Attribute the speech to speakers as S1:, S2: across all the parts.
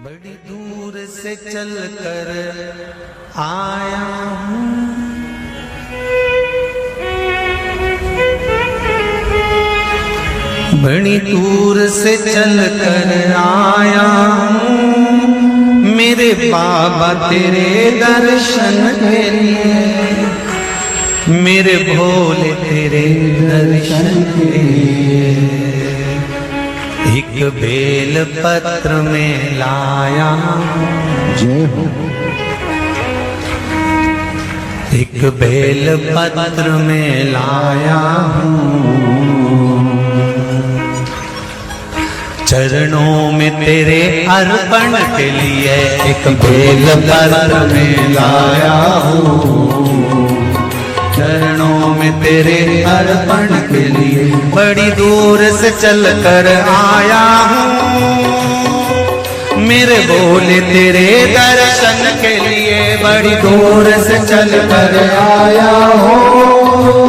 S1: बड़ी दूर से चल कर आया हूँ, बड़ी दूर से चल कर आया हूँ, मेरे बाबा तेरे दर्शन के लिए, मेरे भोले तेरे दर्शन के लिए। एक बेल पत्र में लाया
S2: जय हो।
S1: एक बेल पत्र में लाया हूँ, चरणों में तेरे अर्पण के लिए एक बेल पत्र में लाया हूँ, चरणों में तेरे अर्पण के लिए। बड़ी दूर से चल कर आया हूँ, मेरे भोले तेरे दर्शन के लिए। बड़ी दूर से चल कर आया हूँ,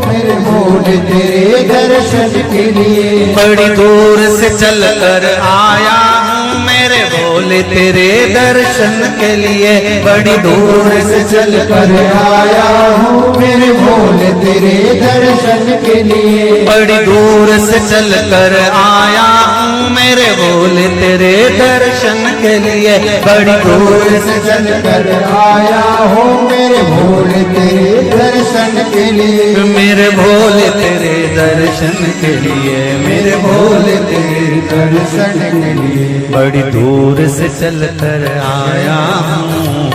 S2: मेरे भोले तेरे दर्शन के लिए।
S1: बड़ी दूर से चल कर आया हूँ, मेरे भोले तेरे दर्शन के लिए। बड़ी दूर से चल कर
S2: आया हूँ, मेरे भोले तेरे दर्शन के लिए।
S1: बड़ी दूर से चल कर आया हूँ, मेरे भोले तेरे दर्शन के लिए। बड़ी दूर से
S2: चल कर आया हूँ, मेरे भोले तेरे दर्शन के लिए।
S1: मेरे भोले तेरे दर्शन के लिए, मेरे भोले तेरे
S2: दर्शन के लिए।
S1: बड़ी दूर से चल कर आया हूँ,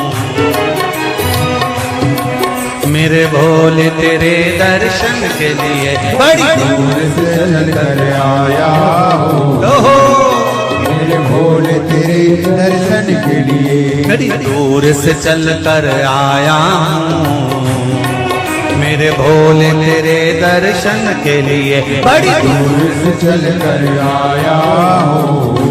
S1: मेरे भोले तेरे दर्शन के लिए। बड़ी दूर
S2: से चल कर आया हूँ, मेरे भोले तेरे दर्शन के लिए।
S1: बड़ी दूर से चल कर आया हूँ, मेरे भोले तेरे दर्शन के लिए। बड़ी
S2: दूर से चल कर आया हूँ,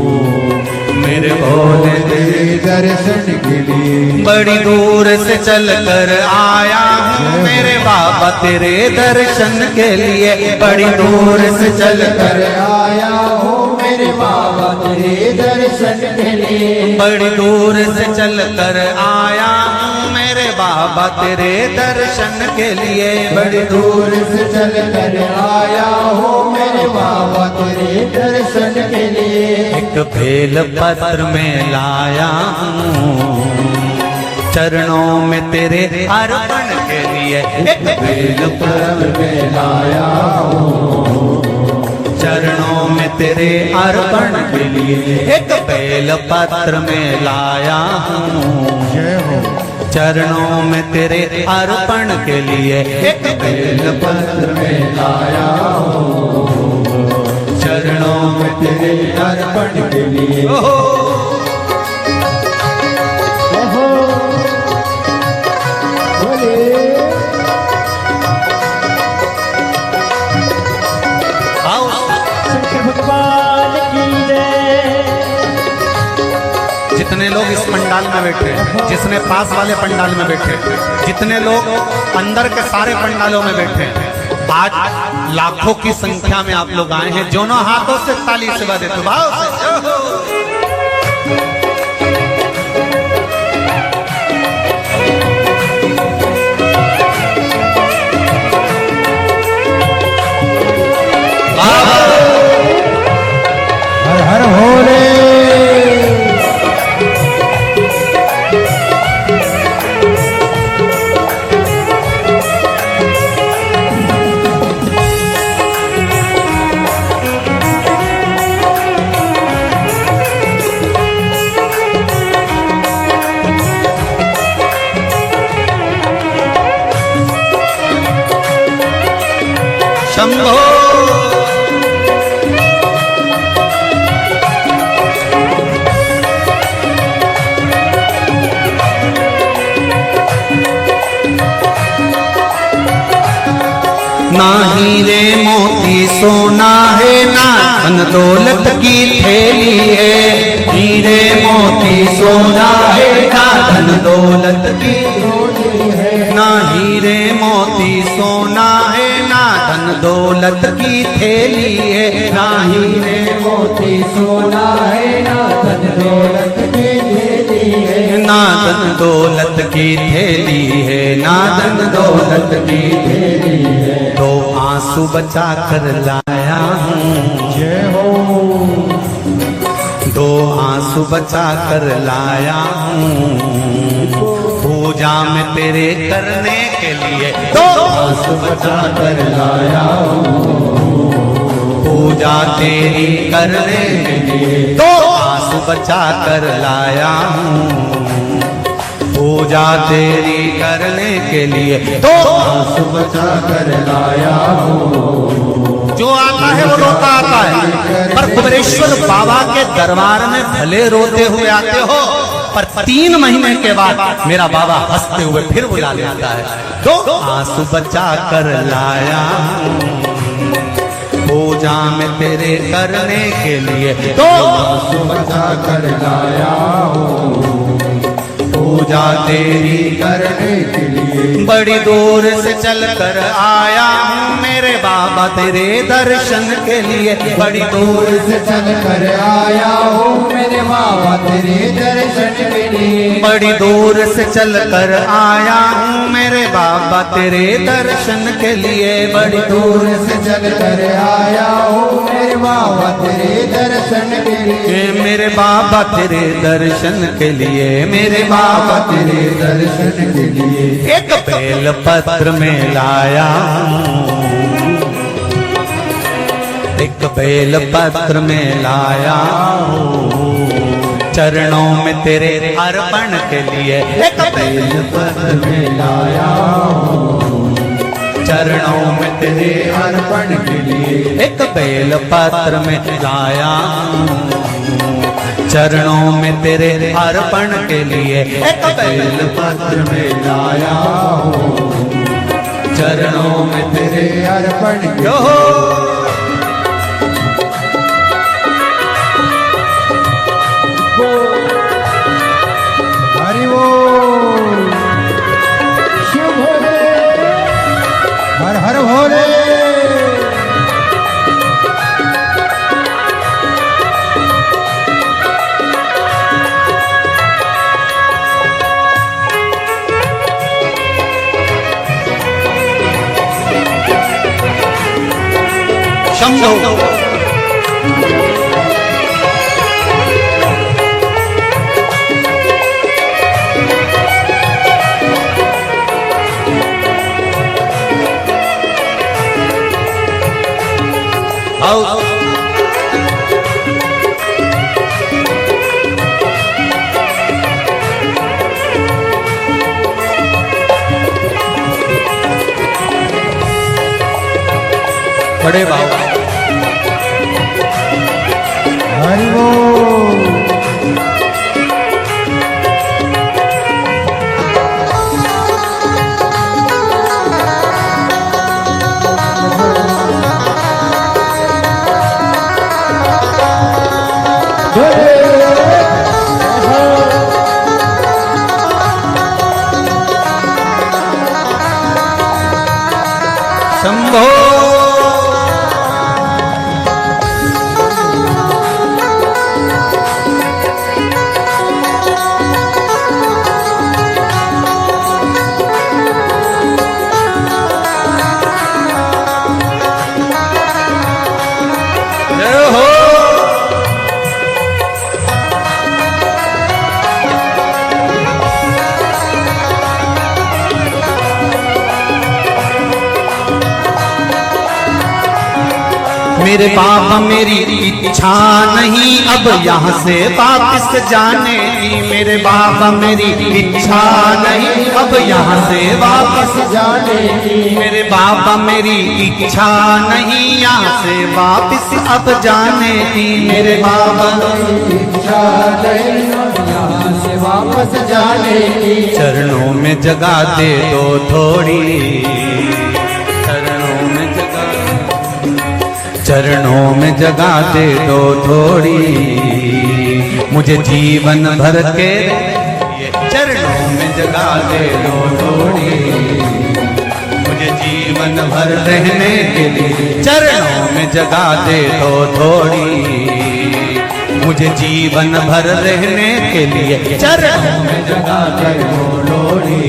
S1: मेरे भोले
S2: तेरे दर्शन के लिए।
S1: बड़ी दूर से चल कर आया हूँ, मेरे बाबा तेरे दर्शन के लिए। बड़ी दूर से चल कर
S2: आया हूँ, मेरे बाबा तेरे दर्शन के लिए।
S1: बड़ी दूर से चल कर आया हूँ, मेरे बाबा तेरे दर्शन के लिए।
S2: बड़ी दूर से चल कर आया हूँ, मेरे बाबा तेरे दर्शन के लिए।
S1: एक बेल पत्र में लाया हूँ, चरणों में तेरे अर्पण के लिए। एक बेल
S2: पत्र में लाया हूँ,
S1: चरणों में तेरे अर्पण के लिए। एक बेल पत्र में लाया हूँ,
S2: जय हो।
S1: चरणों में तेरे अर्पण के लिए। एक बेल
S2: पत्र में लाया हूँ,
S1: चरणों में
S2: तेरे अर्पण के लिए।
S3: भगवान की जय।
S1: जितने लोग इस पंडाल में बैठे, जिसने पास वाले पंडाल में बैठे, जितने लोग अंदर के सारे पंडालों में बैठे, आज लाखों की संख्या में आप लोग आए हैं। दोनों हाथों से ताली से बजाते तो भाव से।
S2: हर हर भोले।
S1: शंभो ना हीरे मोती सोना है, ना धन दौलत की थैली है। हीरे मोती सोना है, ना धन दौलत की थैली है। ना हीरे मोती सोना है, ना धन दौलत की थैली है। ना हीरे
S2: मोती सोना है, ना धन दौलत
S1: दौलत की थैली है, ना धन दौलत की थैली है, तो आंसू बचा कर लाया हूँ।
S2: जय हो।
S1: दो आंसू बचा कर लाया हूँ, पूजा में तेरे करने के लिए दो आंसू बचा कर लाया हूँ, पूजा तेरी करने के लिए दो आंसू बचा कर लाया हूँ, पूजा तेरी करने के लिए दो आंसू बचा कर लाया हूँ। जो आता है वो रोता आता है, पर कुबेरेश्वर बाबा के दरबार में भले रोते हुए आते हो, पर 3 महीने के बाद मेरा बाबा हंसते हुए फिर बुला लेता है। दो आंसू बचा कर लाया हूँ, पूजा में तेरे करने के लिए दो आंसू बचा कर लाया हूँ, पूजा तेरी करने के लिए। बड़ी दूर से चल कर आया हूँ मेरे बाबा तेरे दर्शन के लिए, बड़ी दूर
S2: से चल कर आया हूँ मेरे बाबा तेरे दर्शन के लिए,
S1: बड़ी दूर से चल कर आया हूँ मेरे बाबा तेरे दर्शन के लिए, बड़ी
S2: दूर से चल कर आया हूँ मेरे बाबा तेरे दर्शन के लिए,
S1: मेरे बाबा तेरे दर्शन के लिए, मेरे
S2: बाबा तेरे दर्शन के लिए।
S1: एक बेल पत्र में लाया हूँ, एक बेल पत्र में लाया हूँ, चरणों में तेरे अर्पण के लिए, एक बेल पत्र में लाया हूँ, चरणों में तेरे अर्पण के लिए, एक बेल पत्र में लाया हूँ, चरणों में तेरे अर्पण के लिए, एक बेल पत्र में लाया हूँ, चरणों में तेरे
S2: अर्पण के
S1: लिए।
S2: हरि बोल। शिव भोले, हर हर भोले।
S1: शंभो बड़े बाबा
S2: हरि बोल।
S1: शंभो मेरे बाबा मेरी इच्छा नहीं अब यहाँ से वापस जाने की, मेरे बाबा मेरी इच्छा नहीं अब यहाँ से वापस जाने की, मेरे बाबा मेरी इच्छा नहीं यहाँ से वापस अब जाने की, मेरे बाबा
S2: मेरी इच्छा नहीं यहाँ से वापस जाने की,
S1: चरणों में जगह दे दो थोड़ी, चरणों में जगह दे दो थोड़ी, मुझे जीवन भर के चरणों में जगह दे दो थोड़ी, मुझे जीवन भर रहने के लिए चरणों में जगह दे दो थोड़ी, मुझे जीवन भर रहने के लिए चरणों में
S2: जगा कर वो लोड़ी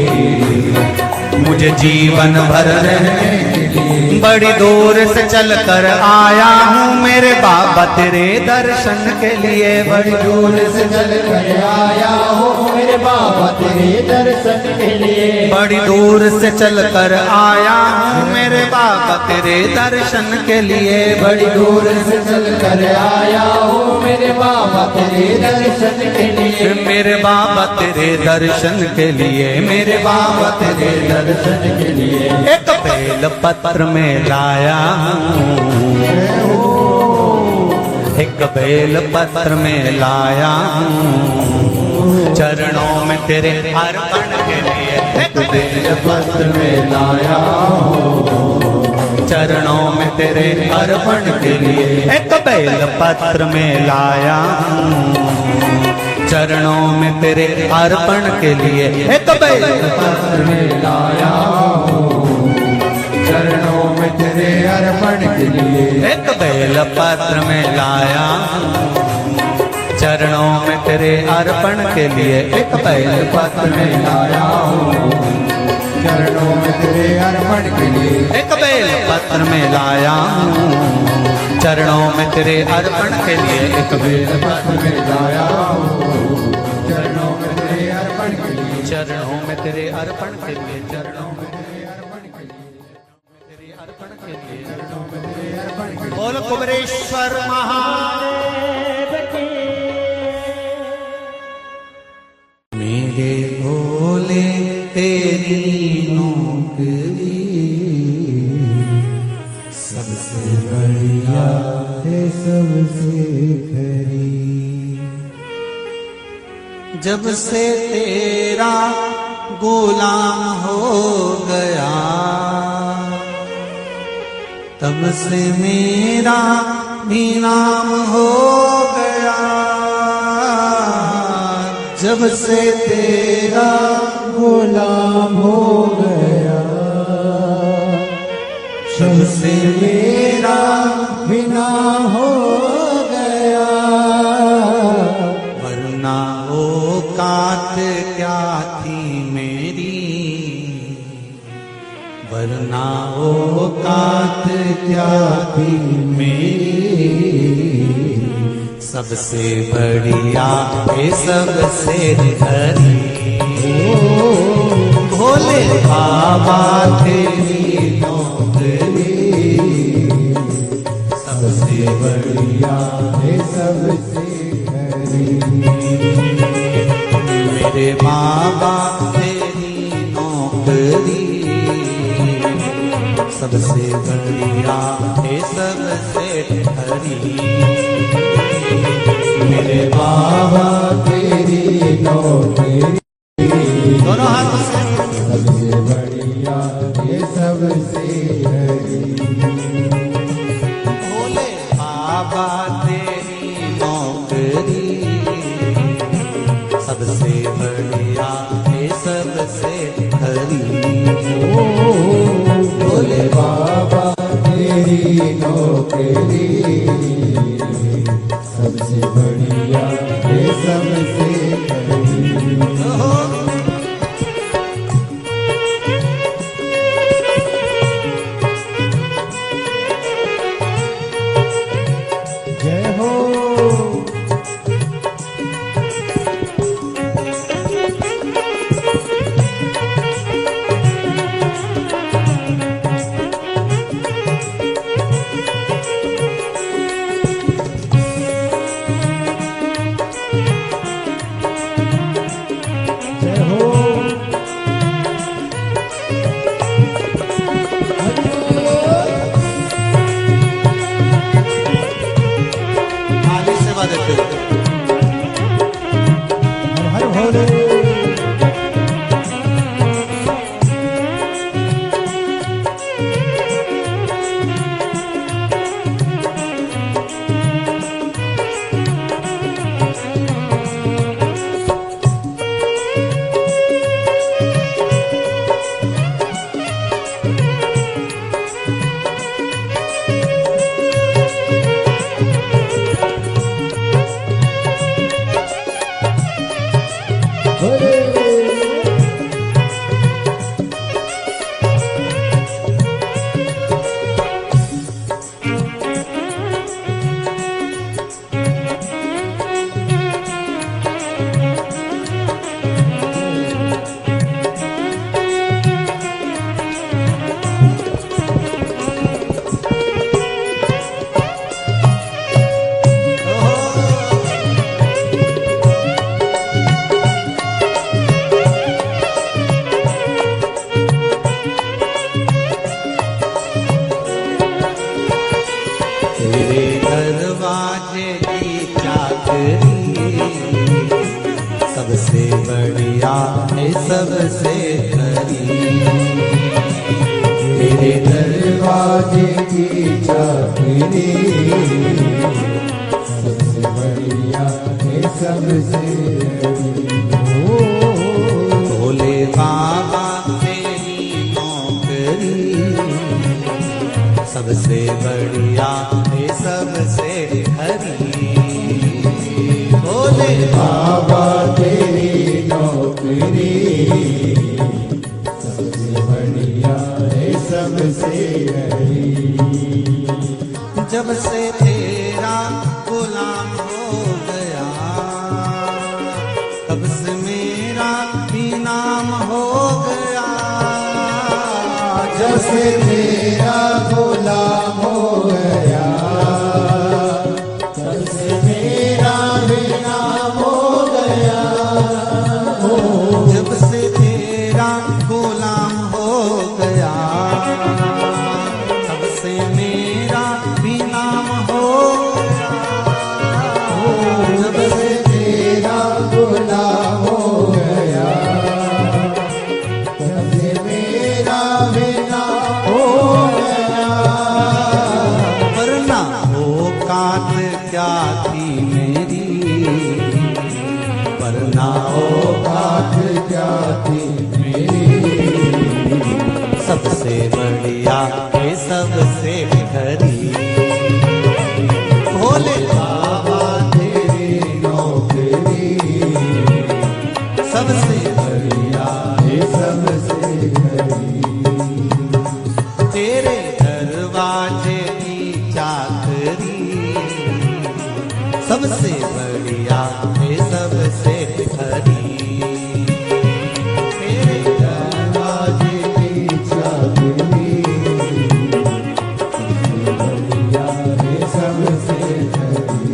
S1: मुझे जीवन भर रहने
S2: के लिए
S1: बड़ी दूर से चल कर आया हूँ मेरे बाबा तेरे दर्शन के लिए बड़ी दूर से
S2: चल कर आया हो मेरे बाबा तेरे दर्शन के लिए
S1: बड़ी दूर से चल कर आया हूँ मेरे बाबा तेरे दर्शन के लिए
S2: बड़ी दूर से चल कर आया हो मेरे बाबा तेरे दर्शन के लिए
S1: मेरे बाबा तेरे दर्शन के लिए मेरे बाबा तेरे
S2: दर्शन के लिए
S1: एक बेल पत्र में लाया हूँ एक बेल पत्र में लाया हूँ चरणों में तेरे अर्पण के लिए एक बेल
S2: पत्र में लाया हो
S1: चरणों में तेरे अर्पण के लिए एक बेल पत्र में लाया हूँ चरणों में तेरे अर्पण के लिए एक बेल
S2: पत्र में लाया हो चरणों में तेरे अर्पण के लिए
S1: एक बेल पत्र में लाया चरणों में तेरे अर्पण के लिए एक बेल
S2: पत्र में लाया हो चरणों में तेरे अर्पण के लिए
S1: एक बेल पत्र में लाया चरणों में तेरे अर्पण के लिए एक बेल
S2: पत्र में लाया हो चरणों में तेरे अर्पण के लिए
S1: चरणों में तेरे अर्पण के लिए चरणों में तेरे अर्पण के लिए बोल कुबरेश्वर महादेव की मेरे भोले तेरी नौकरी
S2: सबसे बढ़िया है सबसे खरी
S1: जब से तेरा गुलाम हो गया तब से मेरा भी नाम हो गया जब से तेरा
S2: गुलाम हो गया
S1: जब से
S2: मेरा बिना हो गया
S1: वरना औकात क्या थी मेरी वरना औकात क्या थी मेरी सबसे बढ़िया है सबसे हरी भोले बाबा तेरी नौकरी सबसे
S2: बढ़िया है सबसे खरी
S1: मेरे बाबा तेरी नौकरी सबसे बढ़िया है सबसे हरी मेरे
S2: बाबा तेरी नौकरी
S1: दोनों हाथों से
S2: सबसे बढ़िया है सबसे हरी
S1: भोले बाबा तेरी नौकरी सबसे बढ़िया है सबसे हरी
S2: भोले बाबा तेरी नौकरी सबसे बढ़िया है सबसे खरी जय हो जय हो
S1: खाली सेवा देते हो।
S2: हर हर भोले
S1: बढ़िया है सबसे खरी।
S2: तेरे दरवाजे की चाबी सबसे बढ़िया है सबसे
S1: भोले बाबा तेरी नौकरी सबसे बढ़िया है सबसे खरी। भोले
S2: बाबा तेरी नौकरी सबसे बढ़िया है सबसे बड़ी।
S1: जब से तेरा गुलाम हो गया तब से मेरा भी नाम हो गया।
S2: जब से तेरा गुलाम हो गया तब से मेरा भी नाम हो गया।
S1: जब से तेरा गुलाम हो गया तब से मेरा भी नाम हो गया।
S2: जब से तेरा गुलाम हो गया तब से मेरा भी नाम हो गया।
S1: वरना औकात क्या थी मेरी, वरना
S2: औकात क्या थी मेरी।
S1: सबसे बढ़िया है सबसे खरी। भोले
S2: बाबा तेरी नौकरी
S1: सबसे
S2: बढ़िया है सबसे बड़ी।
S1: तेरे दरवाजे की चाकरी सबसे बढ़िया है सबसे खरी। तेरे
S2: दरवाजे की चाबी सबसे बढ़िया है सबसे बड़ी।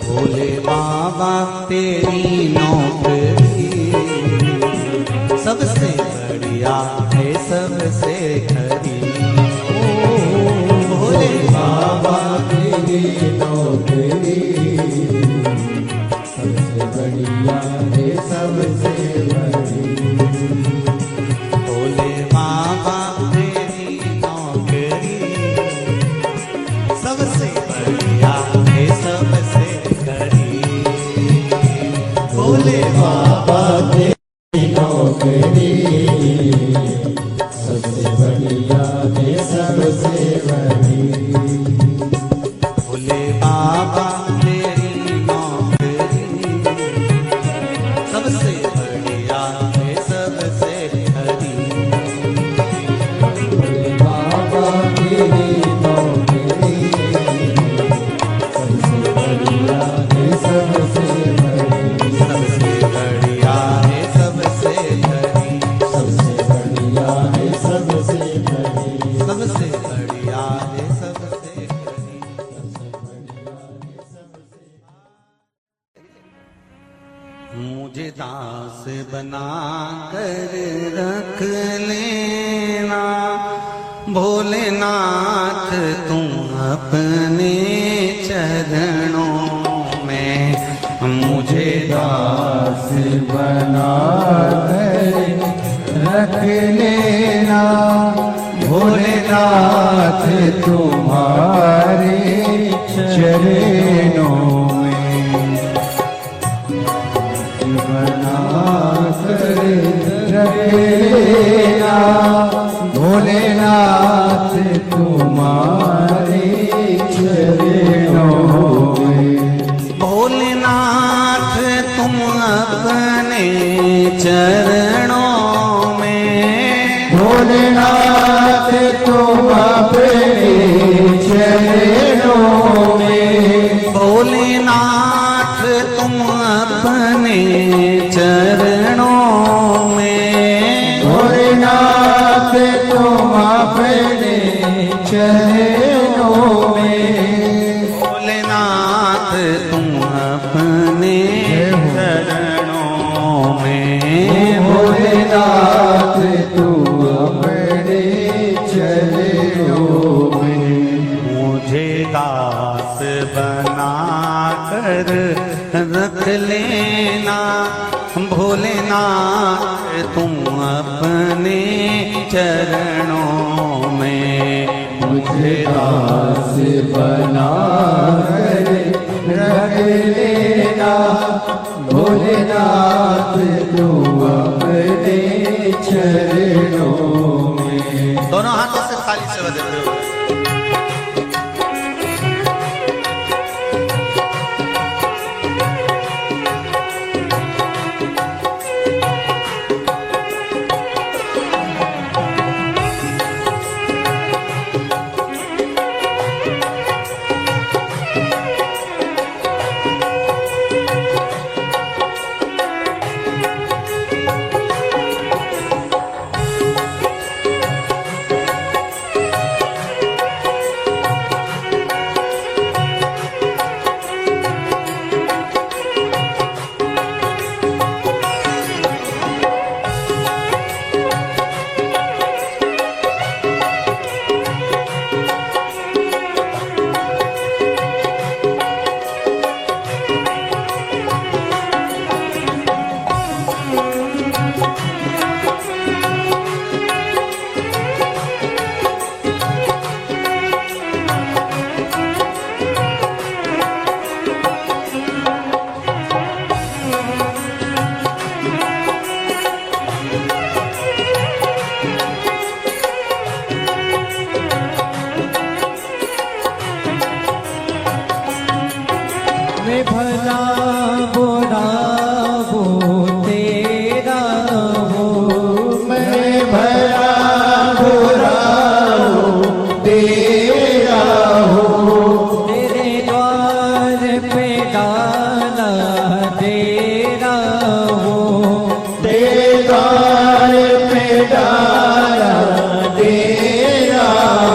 S1: भोले बाबा तेरी नौकरी सबसे बढ़िया है सबसे खरी। भोले
S2: बाबा तेरी नौकरी सबसे बढ़िया है सबसे बड़ी।
S1: भोले बाबा तेरी नौकरी सबसे बढ़िया है सबसे खरी। भोले
S2: बाबा तेरी नौकरी सबसे बढ़िया है सबसे बड़ी।
S1: भोले बाबा तेरी नौकरी सबसे बढ़िया है सबसे खरी।
S2: बाबा तेरी नौकरी
S1: बना कर रख लेना भोलेनाथ तुम अपने चरणों में मुझे
S2: दास बना कर रख लेना भोलेनाथ तुम्हारे चरणों में बना कर रख लेना भोलेनाथ तुम्हारे चरणों में
S1: भोलेनाथ तुम अपने चरणों में
S2: भोलेनाथ तुम अपने चरणों में
S1: भोलेनाथ तुम अपने चरणों में
S2: भोलेनाथ तुम अपने चरणों में
S1: भोलेनाथ तुम अपने चरणों में
S2: भोलेनाथ तुम अपने चरणों में
S1: मुझे दास बना कर रख लेना भोलेनाथ तुम अपने चरणों में
S2: मुझे दास बना कर रख लेना भोलेनाथ तुम अपने चरणों में
S1: दोनों हाथों से थाली से बजाते हो
S3: मैं भला बुरा वो तेरा हो
S2: मैं भला बुरा हूँ तेरा हूँ
S3: तेरे द्वार पे डाला तेरा हो
S2: तेरे द्वार पे डाला तेरा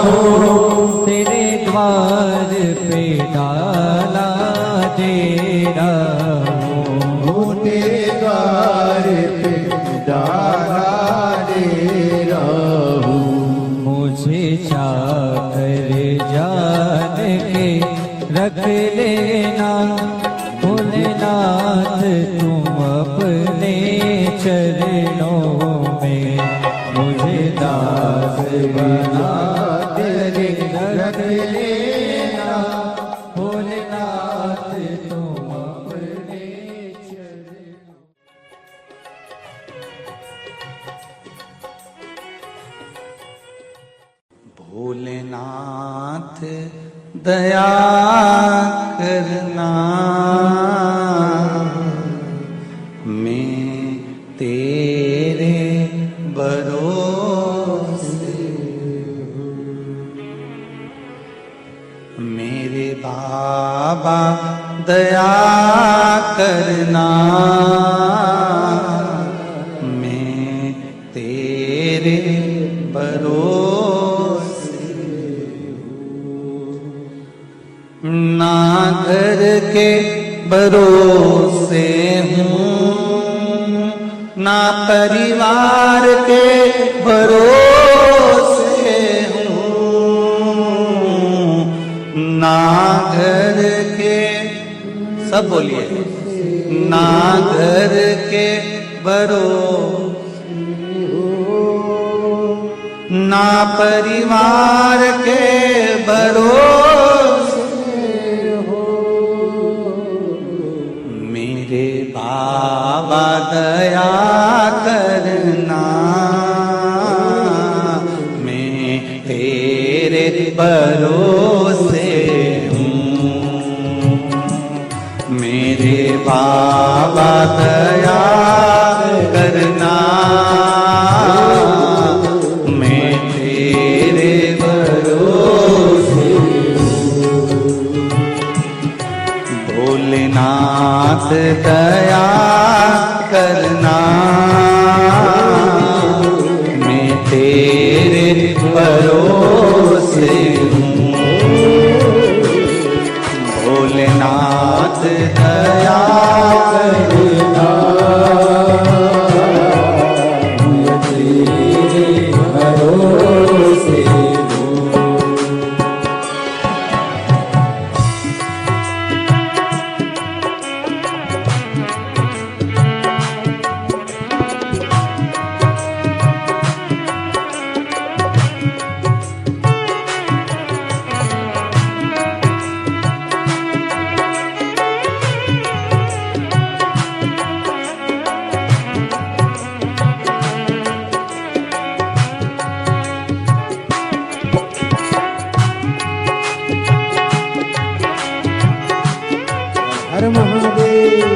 S2: हूँ
S3: तेरे द्वार पे डाला तेरा हो
S2: तेरे द्वार पे डाला तेरा हूँ
S3: मुझे चाकर जान के रख लेना भोलेनाथ तुम अपने चरणों में मुझे दास बना
S2: तेरे रख लेना
S3: भोलेनाथ तुम अपने चरणों
S1: भोलेनाथ दया करना मैं तेरे भरोसे मेरे बाबा दया करना मैं तेरे भरोसे ना घर के भरोसे हूँ ना परिवार के भरोसे हूँ, ना घर के, सब बोलिए, ना घर के भरोसे, ना परिवार के भरोसे हो। मेरे बाबा दया करना, मैं तेरे भरोसे हूँ। मेरे बाबा दया करना, मैं तेरे भरोसे हूँ। भोलेनाथ दया करना, मैं तेरे भरोसे हूँ। भोलेनाथ दया करना, मैं तेरे भरोसे हूँ।
S2: हर महादेव।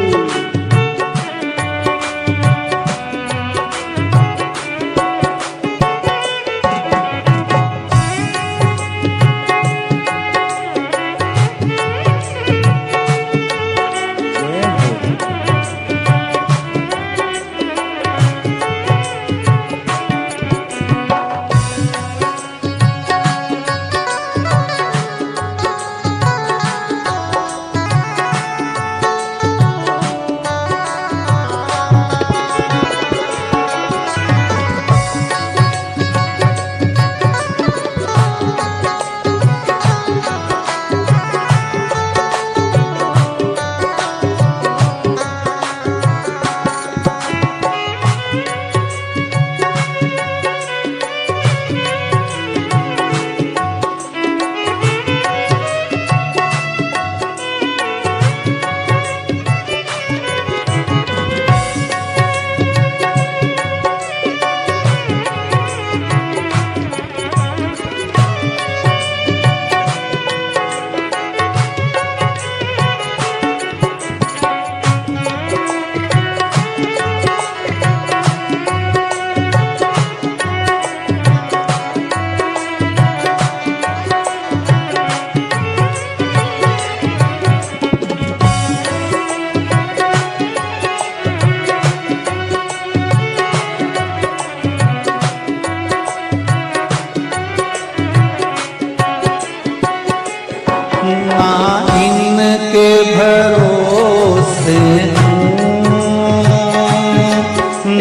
S1: इनके भरोसे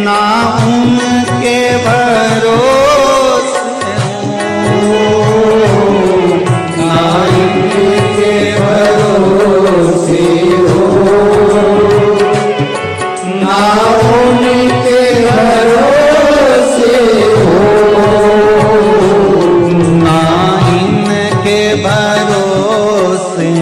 S1: ना उनके भरोसे ना इनके भरोसे ना उनके भरोसे ना इनके भरोसे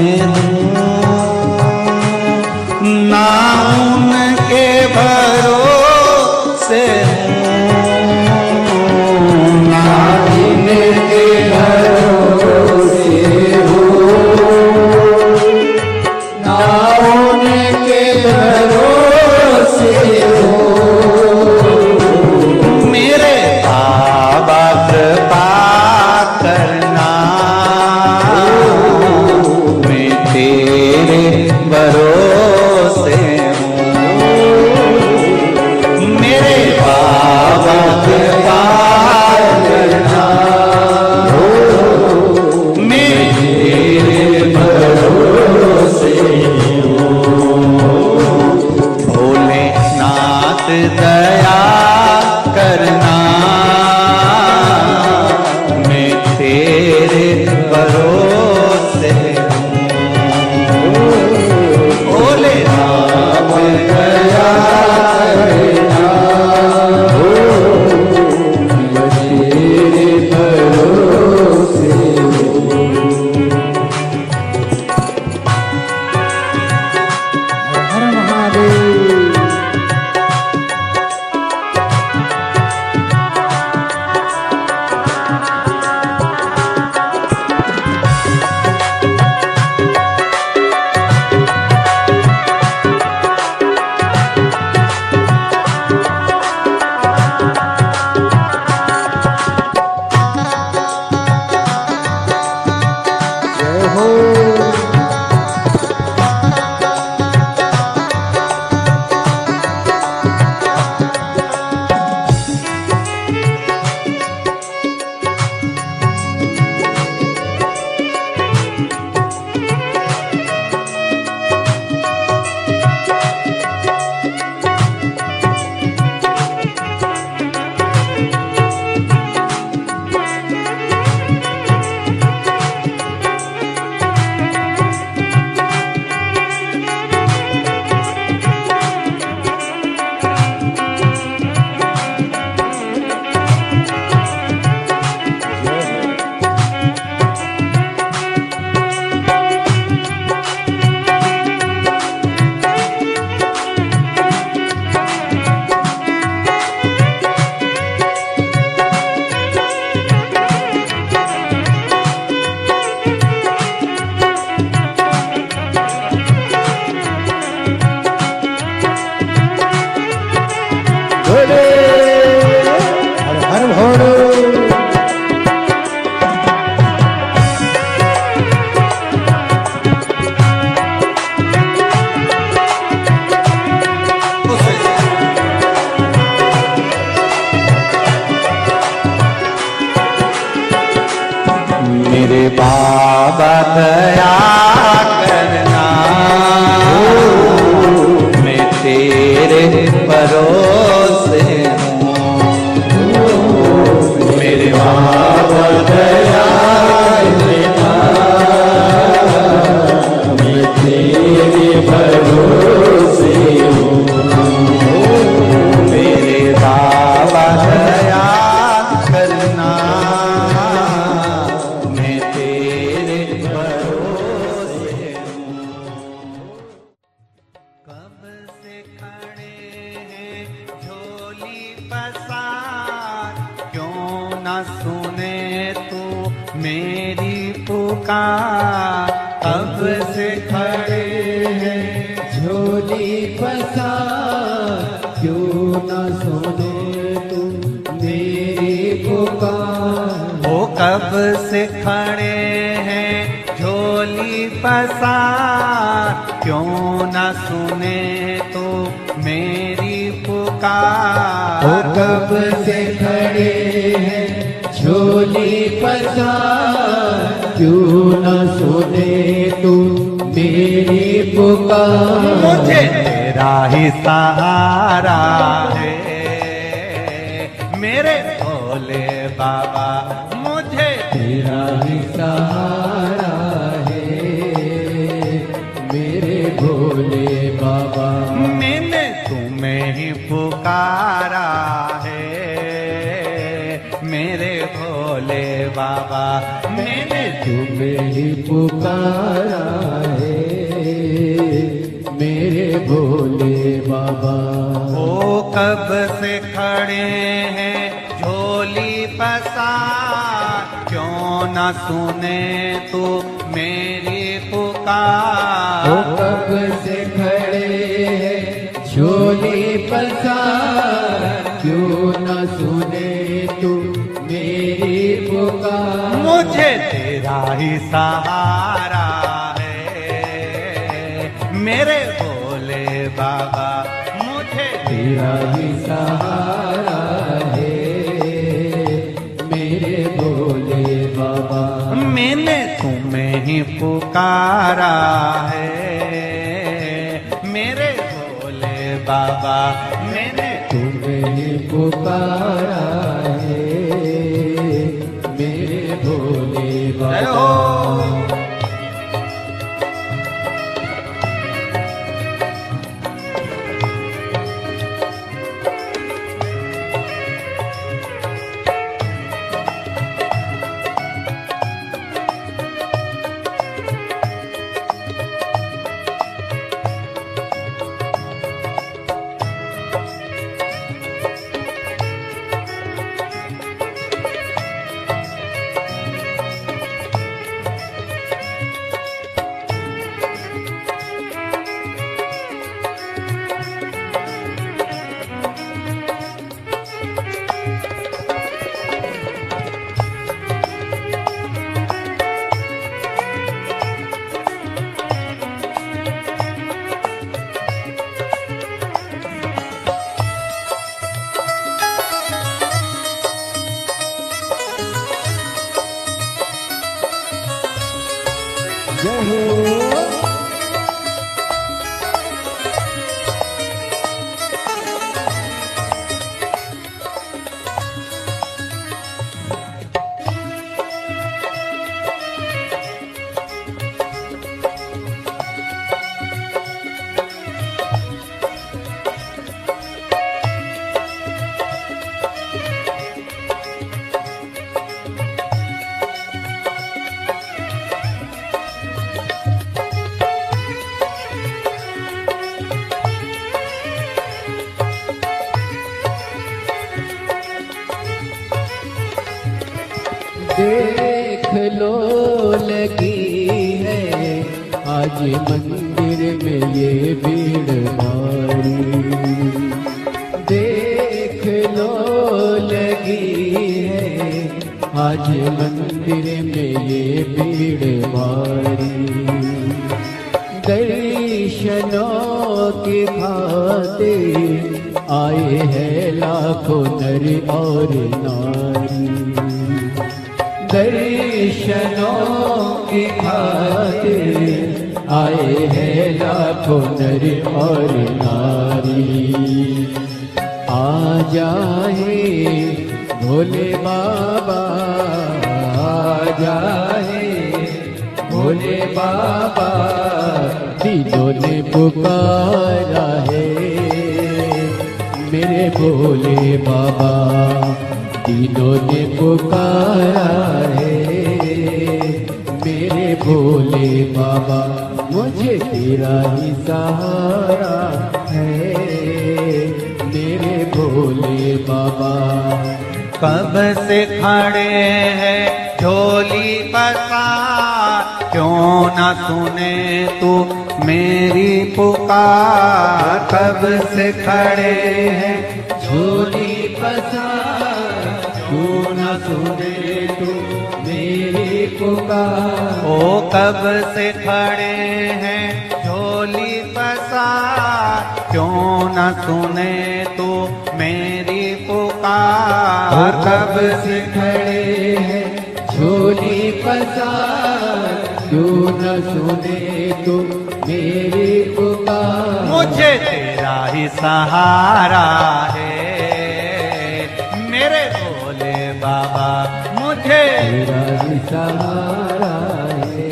S2: हो हर हर भोले
S1: मेरे बाबा दया करना, मैं तेरे भरोसे हूँ। मेरे बाबा दया करना, मैं तेरे भरोसे हूँ। मेरे बाबा दया करना, मैं तेरे भरोसे हूँ। कब से खड़े हैं झोली पसार, क्यों न सुने तू मेरी पुकार। कब से खड़े हैं
S3: झोली पसार, क्यों न सुने तू मेरी पुकार।
S1: वो कब से खड़े हैं झोली पसार, क्यों न सुने तो मेरी पुकार।
S3: वो कब से खड़े हैं झोली पसार, क्यों न सुने तू मेरी पुकार।
S1: मुझे तेरा ही सहारा है मेरे भोले बाबा, मुझे
S3: तेरा ही सहारा है मेरे भोले बाबा।
S1: मैंने तुम्हें ही पुकारा है मेरे भोले बाबा। मैंने
S3: तुम्हें ही पुकारा है मेरे भोले बाबा।
S1: ओ कब से खड़े हैं झोली पसार, क्यों न सुने तू मेरी पुकार।
S3: वो कब से खड़े हैं झोली पसार, क्यों न सुने तू मेरी पुकार।
S1: मुझे तेरा ही सहारा है मेरे भोले बाबा, मुझे
S3: तेरा ही सहारा है मेरे भोले बाबा।
S1: मैंने तुम्हें ही पुकारा है मेरे भोले बाबा। मैंने
S3: तुम्हें ही पुकारा है मेरे भोले
S1: जय
S3: बाबा।
S1: हो।
S3: जय हो। देख लो लगी है आज मंदिर में ये भीड़ भारी। देख लो लगी है आज मंदिर में ये भीड़ भारी। दर्शनों की खातिर आए हैं लाखों नर और नारी। दर्शनों की खातिर आए हैं लाखों नर और नारी। आ जाए भोले बाबा, आ जाए भोले बाबा, दिलों ने पुकारा है मेरे भोले बाबा। दिलों ने पुकारा है मेरे भोले बाबा। मुझे तेरा ही सहारा है मेरे भोले बाबा।
S1: कब से खड़े हैं झोली पसार, क्यों न सुने तू मेरी पुकार। कब से खड़े हैं झोली पसार, क्यों न सुने तू मेरी पुकार। ओ कब से खड़े हैं झोली पसार, क्यों न सुने तू मेरी पुकार।
S3: कब से खड़े हैं झोली पसार, क्यों न सुने तू मेरी पुकार।
S1: मुझे तेरा ही सहारा है मेरे भोले बाबा। मुझे
S3: तेरा ही सहारा है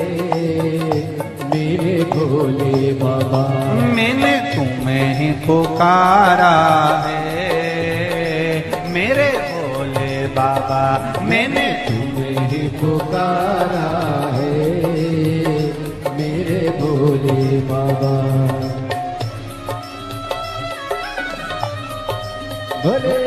S3: मेरे भोले बाबा।
S1: मैंने तुम्हें ही पुकारा है मेरे भोले बाबा। मैंने
S3: तुम्हें ही पुकारा है मेरे भोले बाबा। भोले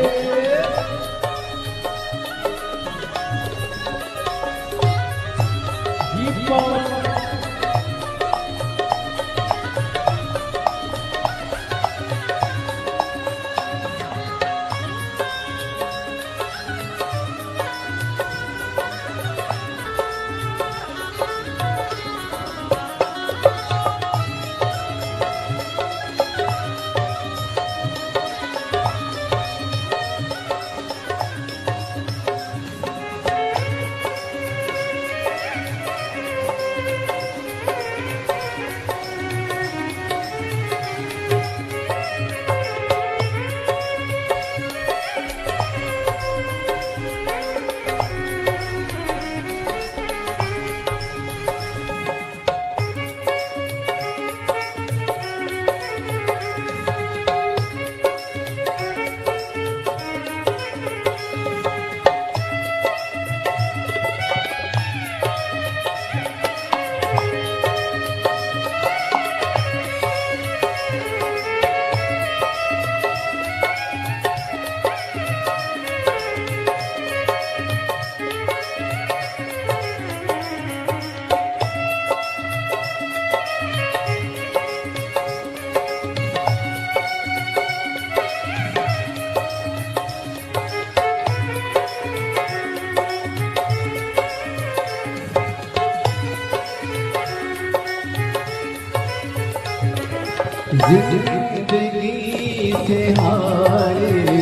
S3: जिंदगी से हारे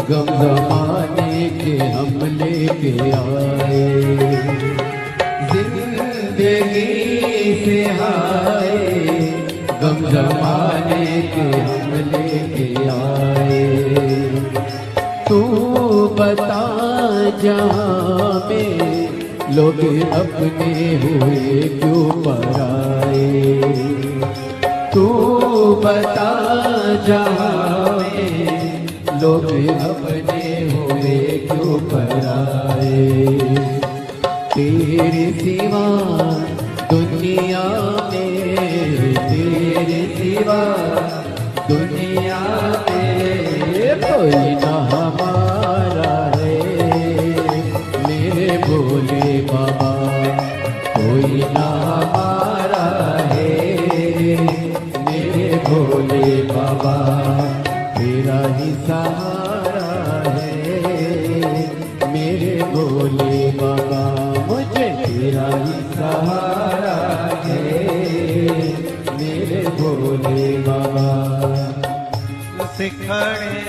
S3: गम जमाने के हम लेके आए। जिंदगी से आए, गम जमाने के हम लेके आए। तू बता जहाँ में लोग अपने हुए क्यों पराए। तू बता जहाँ में लोग अपने हुए क्यों पराए। तेरे सिवा दुनिया में, तेरे सिवा दुनिया में कोई ना हमारा है मेरे भोले बाबा, कोई ना हमारा है मेरे भोले बाबा। तेरा ही सहारा है मेरे भोले बाबा, मुझे तेरा ही सहारा है मेरे भोले बाबा।
S1: सिखड़े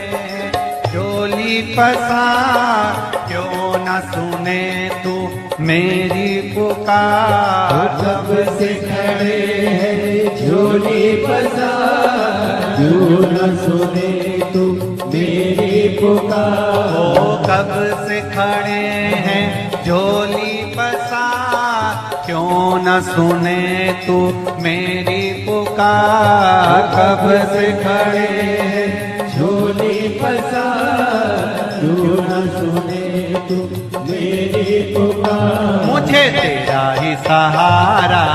S1: डोली पसार, क्यों न सुने तू मेरी पुकार।
S3: कब से खड़े हैं झोली पसार, क्यों न सुने तू मेरी पुकार।
S1: ओ कब से खड़े हैं झोली पसार, क्यों न सुने तू मेरी पुकार।
S3: कब से खड़े हैं झोली पसार, क्यों न सुने तू मेरी पुकार।
S1: मुझे तेरा ही सहारा